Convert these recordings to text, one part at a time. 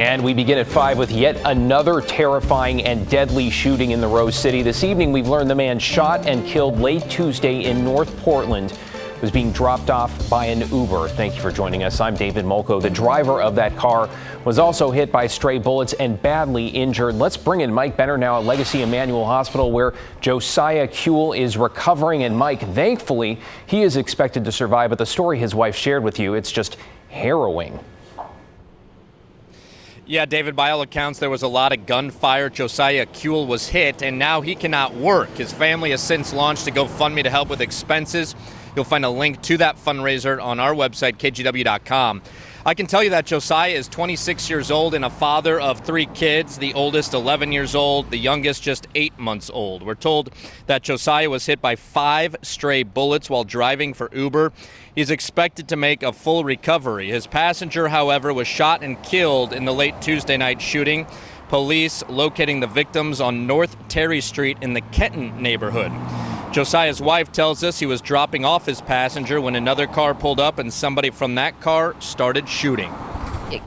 And we begin at 5 with yet another terrifying and deadly shooting in the Rose City. This evening, we've learned the man shot and killed late Tuesday in North Portland was being dropped off by an Uber. Thank you for joining us. I'm David Molko. The driver of that car was also hit by stray bullets and badly injured. Let's bring in Mike Benner now at Legacy Emmanuel Hospital, where Josiah Kuehl is recovering. And Mike, thankfully, he is expected to survive. But the story his wife shared with you, it's just harrowing. Yeah, David, by all accounts, there was a lot of gunfire. Josiah Kuehl was hit, and now he cannot work. His family has since launched a GoFundMe to help with expenses. You'll find a link to that fundraiser on our website, KGW.com. I can tell you that Josiah is 26 years old and a father of 3 kids, the oldest 11 years old, the youngest just 8 months old. We're told that Josiah was hit by 5 stray bullets while driving for Uber. He's expected to make a full recovery. His passenger, however, was shot and killed in the late Tuesday night shooting. Police locating the victims on North Terry Street in the Kenton neighborhood. Josiah's wife tells us he was dropping off his passenger when another car pulled up and somebody from that car started shooting.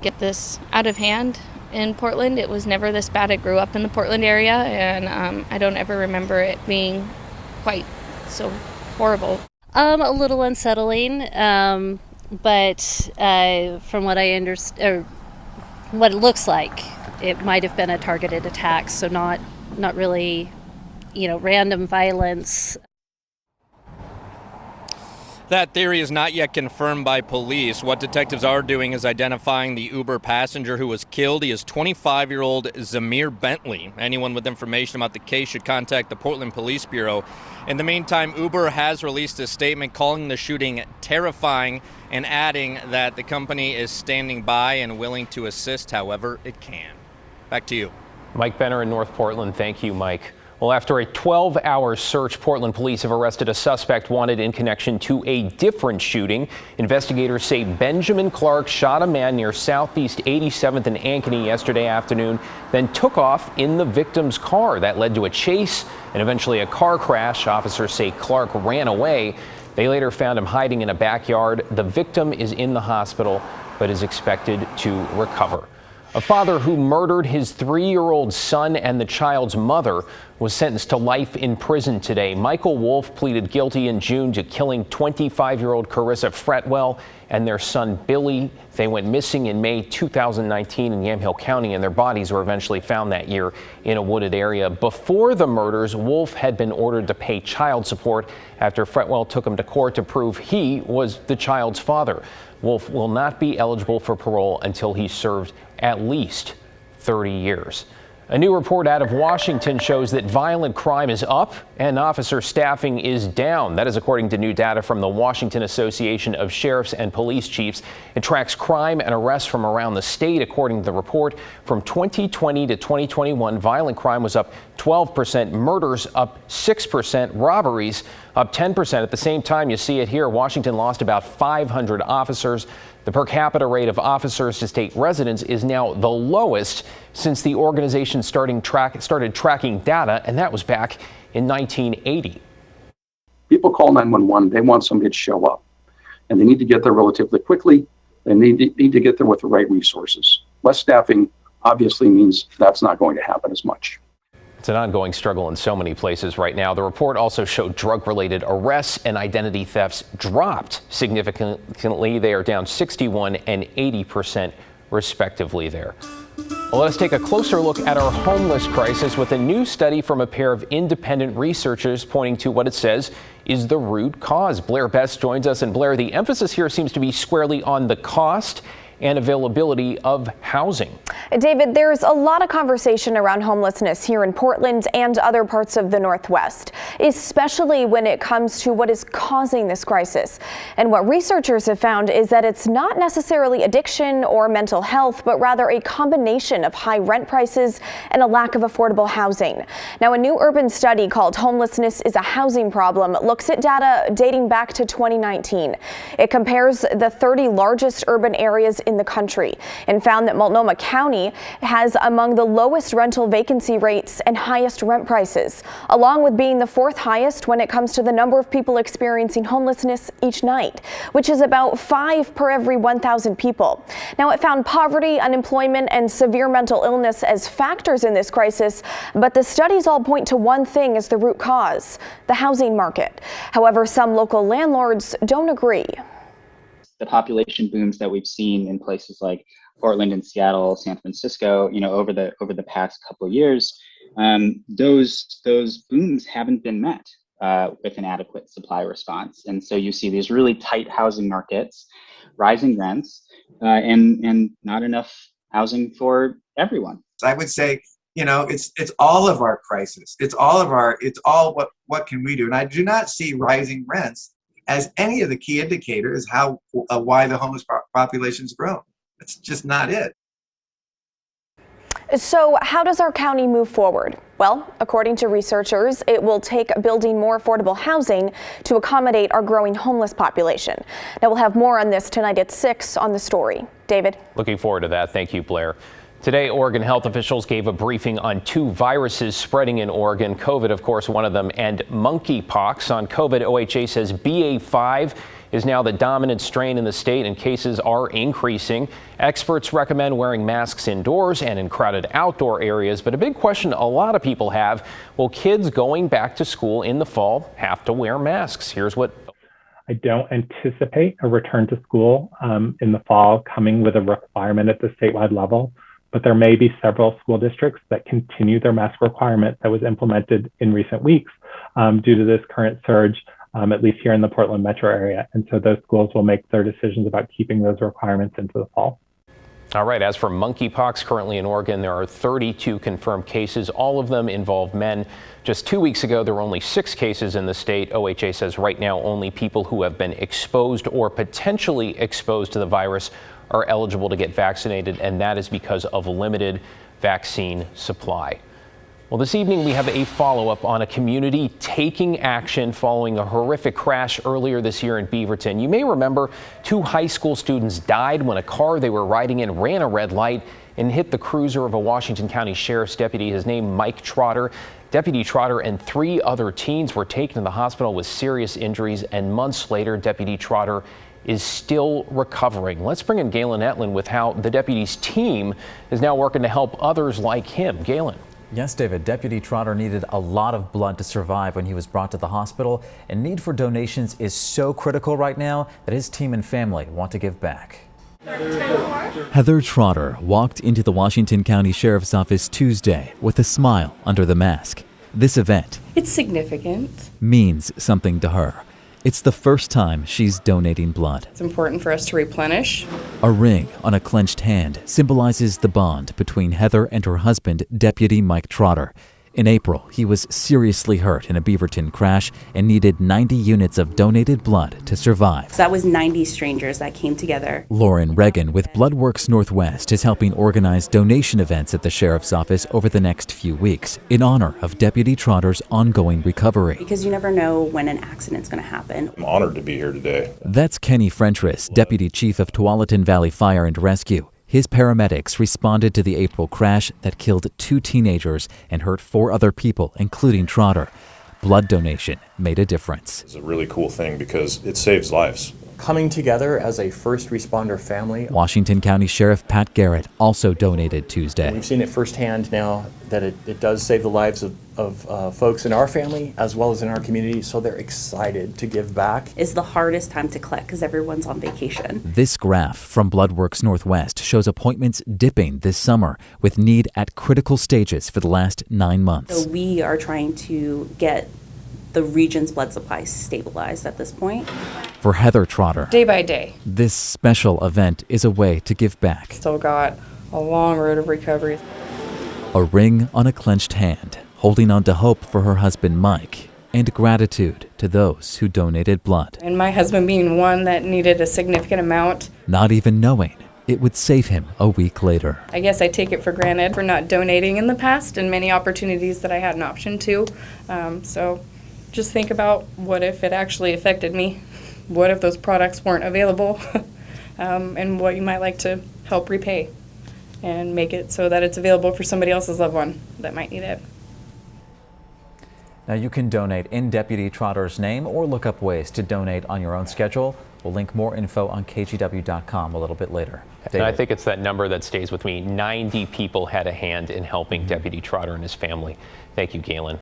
Get this out of hand in Portland. It was never this bad. I grew up in the Portland area, and I don't ever remember it being quite so horrible. A little unsettling, but from what I understand, or what it looks like, it might have been a targeted attack, so not really, random violence. That theory is not yet confirmed by police. What detectives are doing is identifying the Uber passenger who was killed. He is 25-year-old Zamir Bentley. Anyone with information about the case should contact the Portland Police Bureau. In the meantime, Uber has released a statement calling the shooting terrifying and adding that the company is standing by and willing to assist however it can. Back to you. Mike Benner in North Portland. Thank you, Mike. Well, after a 12-hour search, Portland police have arrested a suspect wanted in connection to a different shooting. Investigators say Benjamin Clark shot a man near Southeast 87th and Ankeny yesterday afternoon, then took off in the victim's car. That led to a chase and eventually a car crash. Officers say Clark ran away. They later found him hiding in a backyard. The victim is in the hospital but is expected to recover. A father who murdered his 3-year-old son and the child's mother was sentenced to life in prison today. Michael Wolf pleaded guilty in June to killing 25-year-old Carissa Fretwell and their son Billy. They went missing in May 2019 in Yamhill County, and their bodies were eventually found that year in a wooded area. Before the murders, Wolf had been ordered to pay child support after Fretwell took him to court to prove he was the child's father. Wolf will not be eligible for parole until he's served at least 30 years. A new report out of Washington shows that violent crime is up and officer staffing is down. That is according to new data from the Washington Association of Sheriffs and Police Chiefs. It tracks crime and arrests from around the state. According to the report, from 2020 to 2021, violent crime was up 12%, murders up 6%, robberies up 10%. At the same time, you see it here, Washington lost about 500 officers. The per capita rate of officers to state residents is now the lowest since the organization started tracking data, and that was back in 1980. People call 911, they want somebody to show up, and they need to get there relatively quickly. They need to get there with the right resources. Less staffing obviously means that's not going to happen as much. It's an ongoing struggle in so many places right now. The report also showed drug-related arrests and identity thefts dropped significantly. They are down 61% and 80% respectively there. Well, let us take a closer look at our homeless crisis with a new study from a pair of independent researchers pointing to what it says is the root cause. Blair Best joins us. And Blair, the emphasis here seems to be squarely on the cost and availability of housing. David, there's a lot of conversation around homelessness here in Portland and other parts of the Northwest, especially when it comes to what is causing this crisis. And what researchers have found is that it's not necessarily addiction or mental health, but rather a combination of high rent prices and a lack of affordable housing. Now, a new urban study called Homelessness is a Housing Problem looks at data dating back to 2019. It compares the 30 largest urban areas in the country and found that Multnomah County has among the lowest rental vacancy rates and highest rent prices, along with being the fourth highest when it comes to the number of people experiencing homelessness each night, which is about 5 per every 1,000 people. Now, it found poverty, unemployment, and severe mental illness as factors in this crisis, but the studies all point to one thing as the root cause: the housing market. However, some local landlords don't agree. The population booms that we've seen in places like Portland and Seattle, San Francisco, over the past couple of years, those booms haven't been met with an adequate supply response, and so you see these really tight housing markets, rising rents, and not enough housing for everyone. I would say, it's all of our crisis. It's all what can we do? And I do not see rising rents as any of the key indicators why the homeless population's grown. That's just not it. So how does our county move forward? Well, according to researchers, it will take building more affordable housing to accommodate our growing homeless population. Now, we'll have more on this tonight at 6 on The Story. David? Looking forward to that. Thank you, Blair. Today, Oregon health officials gave a briefing on 2 viruses spreading in Oregon. COVID, of course, one of them, and monkeypox. On COVID, OHA says BA.5 is now the dominant strain in the state, and cases are increasing. Experts recommend wearing masks indoors and in crowded outdoor areas. But a big question a lot of people have: will kids going back to school in the fall have to wear masks? Here's what. I don't anticipate a return to school in the fall coming with a requirement at the statewide level. But there may be several school districts that continue their mask requirement that was implemented in recent weeks due to this current surge, at least here in the Portland metro area. And so those schools will make their decisions about keeping those requirements into the fall. All right, as for monkeypox, currently in Oregon, there are 32 confirmed cases. All of them involve men. Just 2 weeks ago, there were only 6 cases in the state. OHA says right now only people who have been exposed or potentially exposed to the virus are eligible to get vaccinated, and that is because of limited vaccine supply. Well, this evening we have a follow-up on a community taking action following a horrific crash earlier this year in Beaverton. You may remember 2 high school students died when a car they were riding in ran a red light and hit the cruiser of a Washington County Sheriff's deputy. His name, Mike Trotter. Deputy Trotter and 3 other teens were taken to the hospital with serious injuries, and months later, Deputy Trotter is still recovering. Let's bring in Galen Etlin with how the deputy's team is now working to help others like him. Galen. Yes, David. Deputy Trotter needed a lot of blood to survive when he was brought to the hospital, and need for donations is so critical right now that his team and family want to give back. Heather Trotter walked into the Washington County Sheriff's Office Tuesday with a smile under the mask. This event, it's significant, means something to her. It's the first time she's donating blood. It's important for us to replenish. A ring on a clenched hand symbolizes the bond between Heather and her husband, Deputy Mike Trotter. In April, he was seriously hurt in a Beaverton crash and needed 90 units of donated blood to survive. So that was 90 strangers that came together. Lauren Reagan with Bloodworks Northwest is helping organize donation events at the Sheriff's Office over the next few weeks in honor of Deputy Trotter's ongoing recovery. Because you never know when an accident's going to happen. I'm honored to be here today. That's Kenny Frentress, Deputy Chief of Tualatin Valley Fire and Rescue. His paramedics responded to the April crash that killed 2 teenagers and hurt 4 other people, including Trotter. Blood donation made a difference. It's a really cool thing because it saves lives. Coming together as a first responder family. Washington County Sheriff Pat Garrett also donated Tuesday. We've seen it firsthand now that it does save the lives of folks in our family as well as in our community, so they're excited to give back. It's the hardest time to collect because everyone's on vacation. This graph from Bloodworks Northwest shows appointments dipping this summer with need at critical stages for the last 9 months. So we are trying to get the region's blood supply stabilized at this point. For Heather Trotter, day by day, this special event is a way to give back. Still got a long road of recovery. A ring on a clenched hand, holding on to hope for her husband Mike, and gratitude to those who donated blood. And my husband being one that needed a significant amount. Not even knowing it would save him a week later. I guess I take it for granted for not donating in the past and many opportunities that I had an option to. So just think about what if it actually affected me? What if those products weren't available? and what you might like to help repay and make it so that it's available for somebody else's loved one that might need it. Now you can donate in Deputy Trotter's name or look up ways to donate on your own schedule. We'll link more info on KGW.com a little bit later. And I think it's that number that stays with me. 90 people had a hand in helping Deputy Trotter and his family. Thank you, Galen.